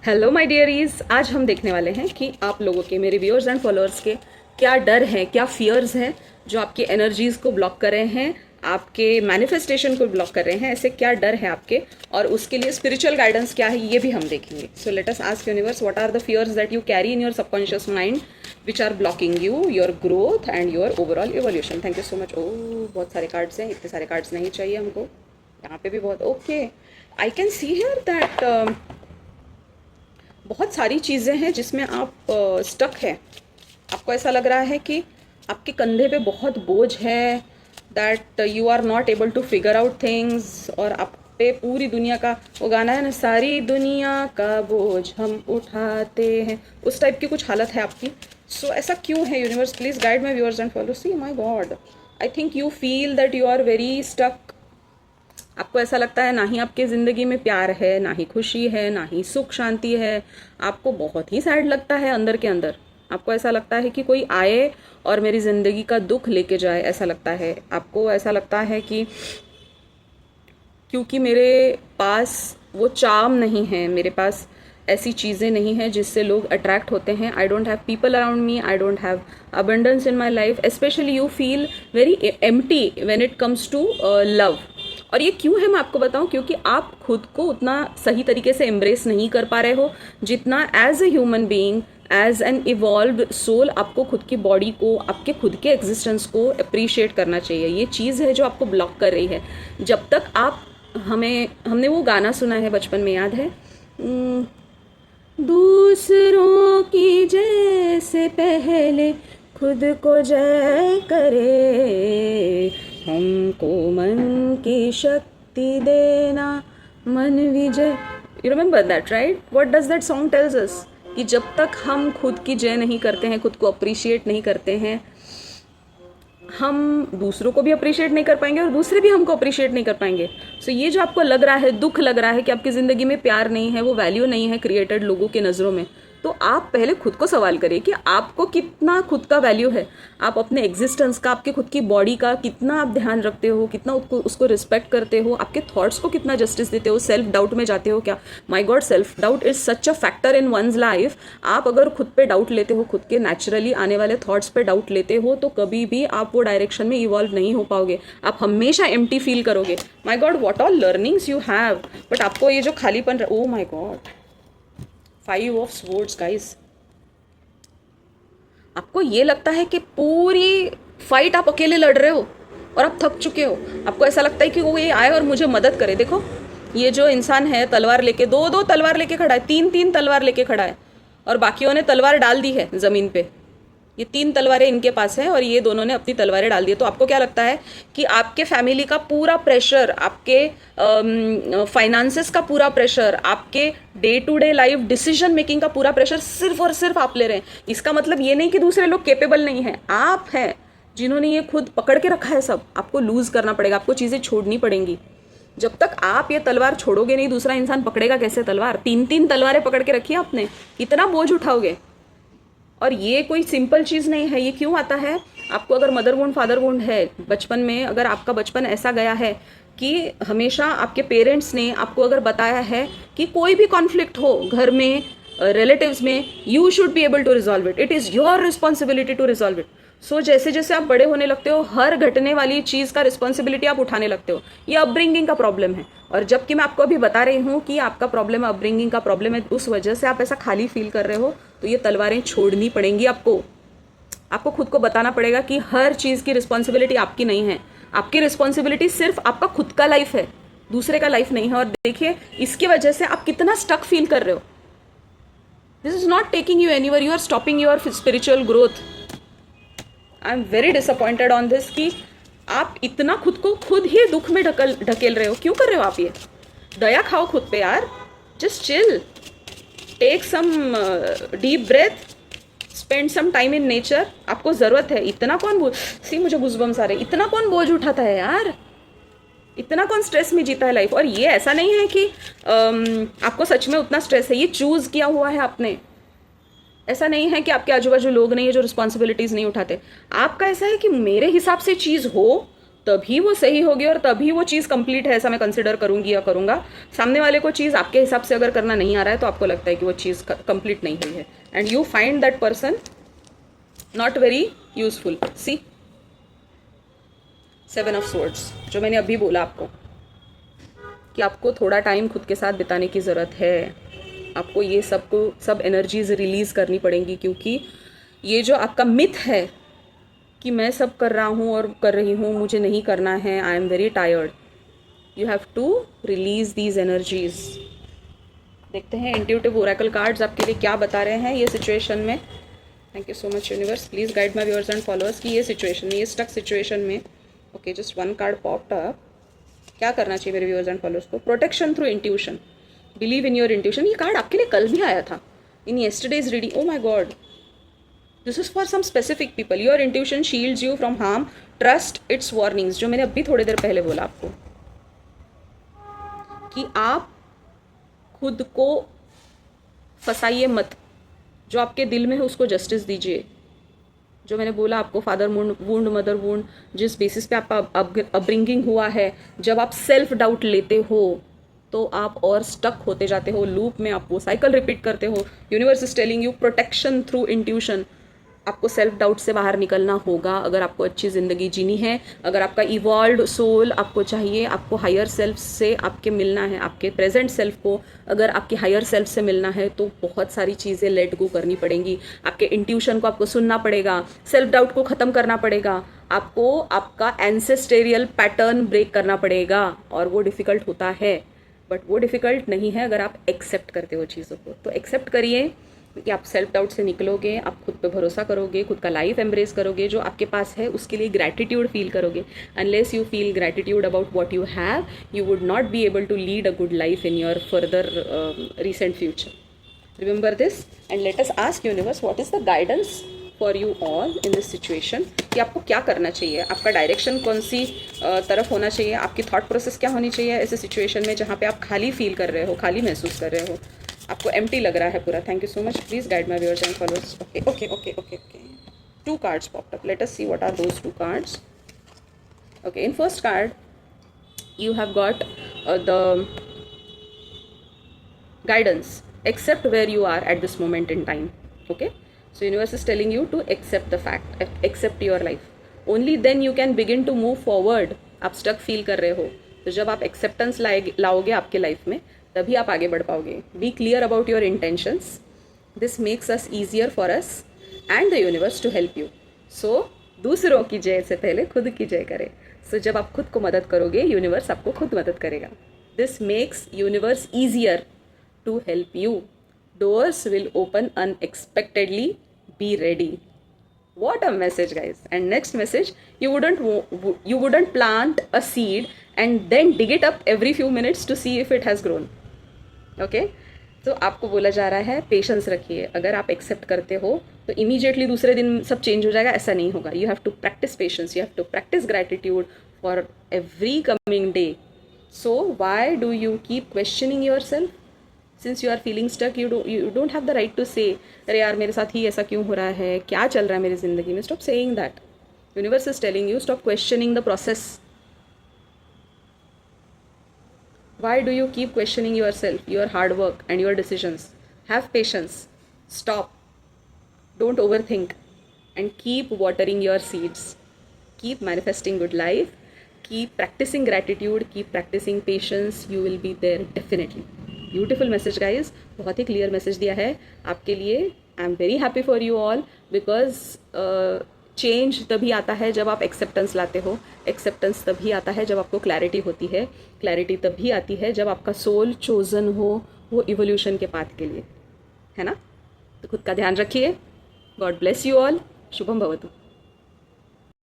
Hello my डियरीज, आज हम देखने वाले हैं कि आप लोगों के, मेरे व्यूअर्स एंड फॉलोअर्स के, क्या डर हैं, क्या फियर्स हैं जो आपकी एनर्जीज को ब्लॉक कर रहे हैं, आपके मैनिफेस्टेशन को ब्लॉक कर रहे हैं। ऐसे क्या डर हैं आपके और उसके लिए स्पिरिचुअल गाइडेंस क्या है, ये भी हम देखेंगे। So let us ask universe, what are the fears that you carry in your subconscious mind which are blocking you, your growth and your overall evolution. Thank you so much. Oh, बहुत सारे cards हैं, इतने सारे cards नहीं चाहिए हमको। यहाँ पे भी बहुत okay, I can see here that बहुत सारी चीज़ें हैं जिसमें आप स्टक हैं। आपको ऐसा लग रहा है कि आपके कंधे पे बहुत बोझ है, that you are not able to figure out things, और आप पे पूरी दुनिया का, वो गाना है ना, सारी दुनिया का बोझ हम उठाते हैं, उस टाइप की कुछ हालत है आपकी। सो ऐसा क्यों है universe? Please guide my viewers and follow. See my god, I think you feel that you are very stuck. आपको ऐसा लगता है ना ही आपके ज़िंदगी में प्यार है, ना ही खुशी है, ना ही सुख शांति है। आपको बहुत ही सैड लगता है अंदर के अंदर। आपको ऐसा लगता है कि कोई आए और मेरी ज़िंदगी का दुख लेके जाए, ऐसा लगता है। आपको ऐसा लगता है कि क्योंकि मेरे पास वो चार्म नहीं है, मेरे पास ऐसी चीज़ें नहीं हैं जिससे लोग अट्रैक्ट होते हैं। I don't have people around me, I don't have abundance in my life. Especially you feel very empty when it comes to love. और ये क्यों है मैं आपको बताऊं, क्योंकि आप खुद को उतना सही तरीके से एम्ब्रेस नहीं कर पा रहे हो जितना as a human being, as an evolved soul आपको खुद की बॉडी को, आपके खुद के एग्जिस्टेंस को अप्रिशिएट करना चाहिए। ये चीज़ है जो आपको ब्लॉक कर रही है। जब तक आप, हमने वो गाना सुना है बचपन में, याद है, दूसरों की जैसे पहले खुद को जय करे, हमको मन की शक्ति देना, मन विजय। You remember that, right? What does that song tells us? कि जब तक हम खुद की जय नहीं करते हैं, खुद को अप्रिशिएट नहीं करते हैं, हम दूसरों को भी अप्रिशिएट नहीं कर पाएंगे और दूसरे भी हमको अप्रिशिएट नहीं कर पाएंगे। सो ये जो आपको लग रहा है, दुख लग रहा है कि आपकी ज़िंदगी में प्यार नहीं है, वो वैल्यू नहीं है क्रिएटेड लोगों के नज़रों में, तो आप पहले खुद को सवाल करिए कि आपको कितना खुद का वैल्यू है। आप अपने एग्जिस्टेंस का, आपके खुद की बॉडी का कितना आप ध्यान रखते हो, कितना उसको रिस्पेक्ट करते हो, आपके थॉट्स को कितना जस्टिस देते हो, सेल्फ डाउट में जाते हो क्या? My God, self doubt is such a factor in one's life. आप अगर खुद पे डाउट लेते हो, खुद के नेचुरली आने वाले थॉट्स पे डाउट लेते हो, तो कभी भी आप वो डायरेक्शन में इवॉल्व नहीं हो पाओगे। आप हमेशा एम्प्टी फील करोगे। My God, what all learnings you have, but आपको ये जो खालीपन, ओ my God, 5 of swords guys. आपको ये लगता है कि पूरी फाइट आप अकेले लड़ रहे हो और आप थक चुके हो। आपको ऐसा लगता है कि वो ये आए और मुझे मदद करे। देखो, ये जो इंसान है तलवार लेके, दो तलवार लेके खड़ा है, तीन तलवार लेके खड़ा है, और बाकियों ने तलवार डाल दी है ज़मीन पे। ये 3 तलवारें इनके पास हैं और ये दोनों ने अपनी तलवारें डाल दी है। तो आपको क्या लगता है कि आपके फैमिली का पूरा प्रेशर, आपके फाइनेंसेस का पूरा प्रेशर, आपके day to day life decision making का पूरा प्रेशर सिर्फ और सिर्फ आप ले रहे हैं। इसका मतलब ये नहीं कि दूसरे लोग कैपेबल नहीं हैं, आप हैं जिन्होंने ये खुद पकड़ के रखा है सब। आपको लूज करना पड़ेगा, आपको चीज़ें छोड़नी पड़ेंगी। जब तक आप ये तलवार छोड़ोगे नहीं, दूसरा इंसान पकड़ेगा कैसे तलवार? 3 तलवारें पकड़ के रखी है आपने, कितना बोझ उठाओगे? और ये कोई सिंपल चीज़ नहीं है। ये क्यों आता है? आपको अगर मदर वुंड, फादर वुंड है बचपन में, अगर आपका बचपन ऐसा गया है कि हमेशा आपके पेरेंट्स ने आपको अगर बताया है कि कोई भी कॉन्फ्लिक्ट हो घर में, रिलेटिव्स में, you should be able to resolve it, it is your responsibility to resolve it. So जैसे जैसे आप बड़े होने लगते हो, हर घटने वाली चीज़ का रिस्पॉन्सिबिलिटी आप उठाने लगते हो। ये अपब्रिंगिंग का प्रॉब्लम है। और जबकि मैं आपको अभी बता रही हूँ कि आपका प्रॉब्लम अपब्रिंगिंग का प्रॉब्लम है, उस वजह से आप ऐसा खाली फील कर रहे हो, तो ये तलवारें छोड़नी पड़ेंगी आपको। आपको खुद को बताना पड़ेगा कि हर चीज़ की रिस्पॉन्सिबिलिटी आपकी नहीं है। आपकी रिस्पॉन्सिबिलिटी सिर्फ आपका खुद का लाइफ है, दूसरे का लाइफ नहीं है। और देखिए, इसकी वजह से आप कितना स्टक फील कर रहे हो। This is not taking you anywhere, you are stopping your spiritual growth. I am very disappointed on this कि आप इतना खुद को खुद ही दुख में ढकेल रहे हो। क्यों कर रहे हो आप ये? दया खाओ खुद पे यार। Just chill, take some deep breath, spend some time in nature. आपको ज़रूरत है। इतना कौन बोझ, सी मुझे गुज़बम्स आ रहे, इतना कौन बोझ उठाता है यार? इतना कौन स्ट्रेस में जीता है लाइफ? और ये ऐसा नहीं है कि आपको सच में उतना स्ट्रेस है, ये चूज़ किया हुआ है आपने। ऐसा नहीं है कि आपके आजू बाजू लोग नहीं है जो रिस्पॉन्सिबिलिटीज़ नहीं उठाते। आपका ऐसा है कि मेरे हिसाब से चीज़ हो तभी वो सही होगी और तभी वो चीज़ कंप्लीट है ऐसा मैं कंसिडर करूँगी या करूँगा। सामने वाले को चीज़ आपके हिसाब से अगर करना नहीं आ रहा है तो आपको लगता है कि वो चीज़ कंप्लीट नहीं हुई है, and you find that person not very useful. See 7 of swords, जो मैंने अभी बोला आपको कि आपको थोड़ा टाइम खुद के साथ बिताने की ज़रूरत है, आपको ये सब एनर्जीज रिलीज़ करनी पड़ेंगी, क्योंकि ये जो आपका मिथ है कि मैं सब कर रहा हूँ और कर रही हूँ, मुझे नहीं करना है, I am very tired, you have to release these energies. देखते हैं इंट्यूटिव ओरेकल कार्ड्स आपके लिए क्या बता रहे हैं ये सिचुएशन में। Thank you so much universe, please guide my viewers and followers कि ये सिचुएशन में, ये स्टक सिचुएशन में, okay just one card popped up, क्या करना चाहिए मेरे व्यूअर्स एंड फॉलोअर्स को। Protection through intuition, believe in your intuition, ये कार्ड आपके लिए कल भी आया था in yesterday's reading. Oh my God, this is for some specific people. Your intuition shields you from harm, trust it's warnings, जो मैंने अभी थोड़ी देर पहले बोला आपको कि आप खुद को फंसाइए मत, जो आपके दिल में है उसको जस्टिस दीजिए। जो मैंने बोला आपको, फादर वुंड, मदर वुंड, जिस बेसिस पे आपका अपब्रिंगिंग हुआ है, जब आप सेल्फ डाउट लेते हो तो आप और स्टक होते जाते हो लूप में, आप वो साइकिल रिपीट करते हो। Universe is telling you protection through intuition, आपको सेल्फ डाउट से बाहर निकलना होगा अगर आपको अच्छी ज़िंदगी जीनी है, अगर आपका इवॉल्व्ड सोल आपको चाहिए, आपको हायर सेल्फ से आपके मिलना है, आपके प्रेजेंट सेल्फ को अगर आपके हायर सेल्फ से मिलना है तो बहुत सारी चीज़ें लेट गो करनी पड़ेंगी। आपके इंट्यूशन को आपको सुनना पड़ेगा, सेल्फ डाउट को ख़त्म करना पड़ेगा, आपको आपका एंसेस्टेरियल पैटर्न ब्रेक करना पड़ेगा, और वो डिफ़िकल्ट होता है, बट वो डिफ़िकल्ट नहीं है अगर आप एक्सेप्ट करते हो चीज़ों को। तो एक्सेप्ट करिए कि आप सेल्फ डाउट से निकलोगे, आप खुद पे भरोसा करोगे, खुद का लाइफ एम्ब्रेस करोगे, जो आपके पास है उसके लिए ग्रैटिट्यूड फील करोगे। Unless you feel gratitude about what you have, you would not be able to lead a good life in your further recent future. Remember this and let us ask universe what is the guidance for you all in this situation, कि आपको क्या करना चाहिए, आपका direction कौन सी तरफ होना चाहिए, आपकी थॉट प्रोसेस क्या होनी चाहिए ऐसे सिचुएशन में जहाँ पे आप खाली फील कर रहे हो, खाली महसूस कर रहे हो, आपको एम्प्टी लग रहा है पूरा। Thank you so much, please guide my viewers and followers. Okay okay okay okay okay, 2 cards popped up, let us see what are those 2 cards. Okay, in first card you have got the guidance, accept where you are at this moment in time. Okay, so universe is telling you to accept the fact, accept your life, only then you can begin to move forward. आप stuck feel कर रहे हो तो जब आप acceptance लाओगे आपके life में तभी आप आगे बढ़ पाओगे। Be clear about your intentions, this makes us easier for us and the universe to help you. So दूसरों की जय से पहले खुद की जय करें। सो जब आप खुद को मदद करोगे यूनिवर्स आपको खुद मदद करेगा। This makes universe easier to help you. Doors will open unexpectedly, be ready. What a message, guys. And next message, you wouldn't plant a seed and then dig it up every few minutes to see if it has grown. Okay? तो आपको बोला जा रहा है patience रखिए। अगर आप accept करते हो तो इमीडिएटली दूसरे दिन सब चेंज हो जाएगा, ऐसा नहीं होगा। You have to practice patience, you have to practice gratitude for every coming day. So why do you keep questioning yourself? Since you are feeling stuck, you don't have the right to say अरे यार मेरे साथ ही ऐसा क्यों हो रहा है, क्या चल रहा है मेरी ज़िंदगी में। Stop saying that. Universe is telling you stop questioning the process. Why do you keep questioning yourself, your hard work and your decisions? Have patience. Stop. Don't overthink. And keep watering your seeds. Keep manifesting good life. Keep practicing gratitude. Keep practicing patience. You will be there definitely. Beautiful message, guys. बहुत ही clear message दिया है आपके लिए. I'm very happy for you all because change तभी आता है जब आप एक्सेप्टेंस लाते हो। एक्सेप्टेंस तभी आता है जब आपको क्लैरिटी होती है। क्लैरिटी तभी आती है जब आपका सोल चोजन हो वो इवोल्यूशन के पाथ के लिए, है ना। तो खुद का ध्यान रखिए। God bless you all. Shubham भवतु।